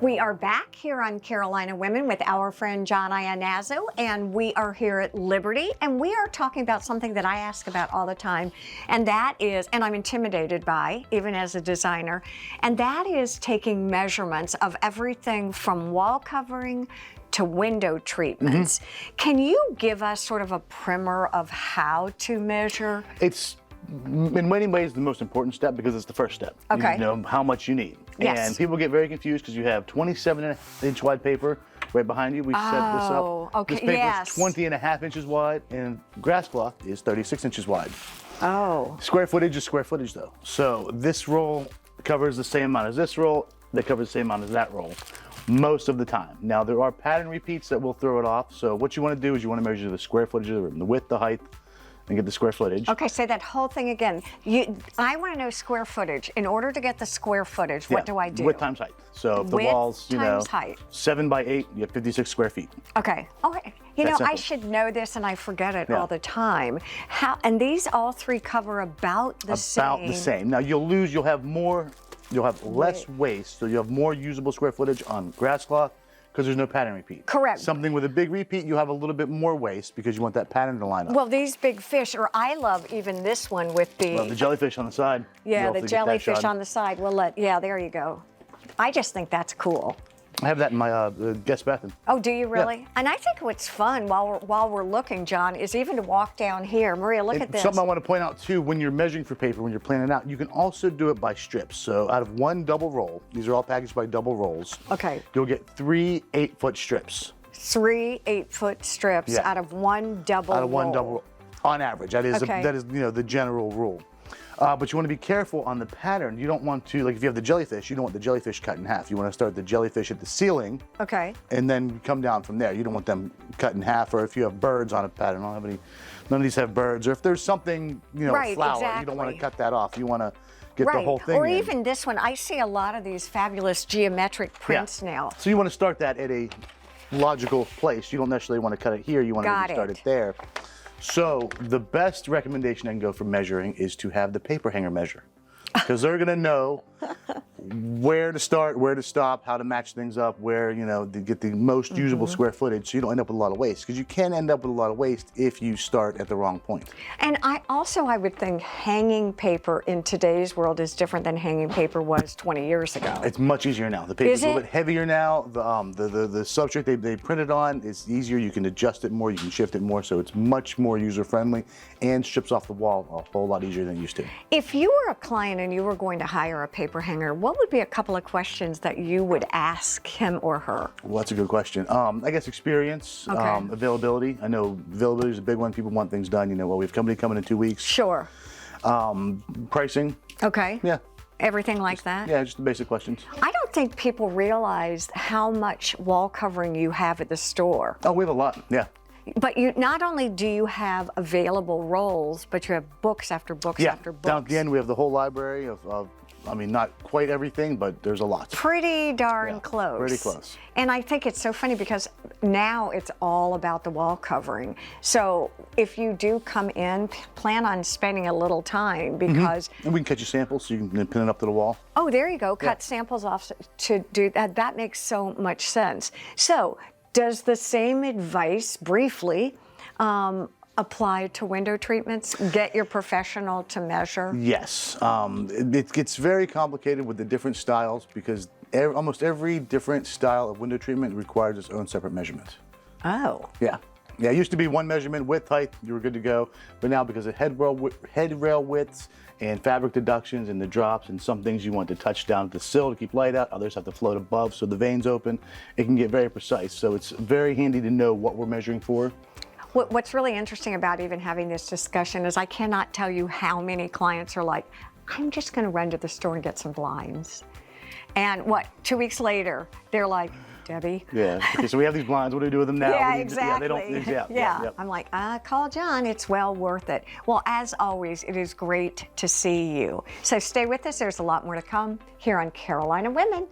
We are back here on Carolina Women with our friend John Iannazzo, and we are here at Liberty, and we are talking about something that I ask about all the time, and that is, and I'm intimidated by, even as a designer, and that is taking measurements of everything from wall covering to window treatments. Can you give us sort of a primer of how to measure? It's in many ways the most important step because it's the first step. Okay. You know how much you need. Yes. And people get very confused because you have 27-inch wide paper right behind you. We set this up. Okay. This paper Yes. is 20.5 inches wide, and grass cloth is 36 inches wide. Oh. Square footage is square footage though. So this roll covers the same amount as this roll, that covers the same amount as that roll most of the time. Now there are pattern repeats that will throw it off. So what you want to do is you want to measure the square footage of the room, the width, the height, and get the square footage. Okay, say that whole thing again. I want to know square footage. In order to get the square footage, what do I do? Width times height. So if the Width wall's, times height. 7 by 8, you have 56 square feet. Okay. Okay. You know, That's I simple. should know this, and I forget it all the time. And these all three cover about the same. About the same. Now you'll have less waste, so you have more usable square footage on grass cloth because there's no pattern repeat. Correct. Something with a big repeat, you have a little bit more waste because you want that pattern to line up. Well, these big fish, or I love even this one with the jellyfish on the side. yeah, You'll the have to get that jellyfish shot. on the side. Yeah, there you go. I just think that's cool. I have that in my guest bathroom. Oh, do you really? And I think what's fun while we're looking, John, is even to walk down here. Maria, look at this. Something I want to point out too, when you're measuring for paper, when you're planning it out, you can also do it by strips. So out of one double roll, these are all packaged by double rolls. Okay. You'll get 3 8-foot strips. 3 8-foot strips out of one double Out of one roll. double roll, on average. That is the general rule. But you want to be careful on the pattern. You don't want to, like if you have the jellyfish, you don't want the jellyfish cut in half. You want to start the jellyfish at the ceiling. Okay. And then come down from there. You don't want them cut in half, or if you have birds on a pattern, I don't have any, none of these have birds, or if there's something, Right, flower, exactly. you don't want to cut that off. You want to get the whole thing Or in. even this one. I see a lot of these fabulous geometric prints now. So you want to start that at a logical place. You don't necessarily want to cut it here. You want to start it there. So the best recommendation I can go for measuring is to have the paper hanger measure, because they're going to know where to start, where to stop, how to match things up, where, to get the most usable square footage so you don't end up with a lot of waste, because you can end up with a lot of waste if you start at the wrong point. And I would think hanging paper in today's world is different than hanging paper was 20 years ago. It's much easier now. The paper's Is a little it? bit heavier now. The substrate they printed on is easier. You can adjust it more, you can shift it more, so it's much more user-friendly and strips off the wall a whole lot easier than it used to. If you were a client and you were going to hire a paper hanger, what would be a couple of questions that you would ask him or her? Well, that's a good question. I guess experience, availability. I know availability is a big one. People want things done. We have company coming in 2 weeks. Sure. Pricing. Okay. Yeah. Everything like that? Yeah, just the basic questions. I don't think people realize how much wall covering you have at the store. Oh, we have a lot. Yeah. But not only do you have available rolls, but you have books after books after books. Down at the end, we have the whole library of not quite everything, but there's a lot. Pretty darn close. Pretty close. And I think it's so funny because now it's all about the wall covering. So if you do come in, plan on spending a little time because... And we can cut you samples so you can pin it up to the wall. Oh, there you go. Cut samples off to do that. That makes so much sense. So does the same advice, briefly, apply to window treatments? Get your professional to measure? Yes. It gets very complicated with the different styles because almost every different style of window treatment requires its own separate measurement. Oh. Yeah. Yeah, it used to be one measurement, width, height, you were good to go. But now because of headrail widths and fabric deductions and the drops and some things you want to touch down at the sill to keep light out, others have to float above so the veins open, it can get very precise. So it's very handy to know what we're measuring for. What's really interesting about even having this discussion is I cannot tell you how many clients are like, I'm just going to run to the store and get some blinds. And 2 weeks later, they're like, Debbie. Yeah, okay, so we have these blinds. What do we do with them now? Yeah, exactly. Yeah. I'm like, call John. It's well worth it. Well, as always, it is great to see you. So stay with us. There's a lot more to come here on Carolina Women.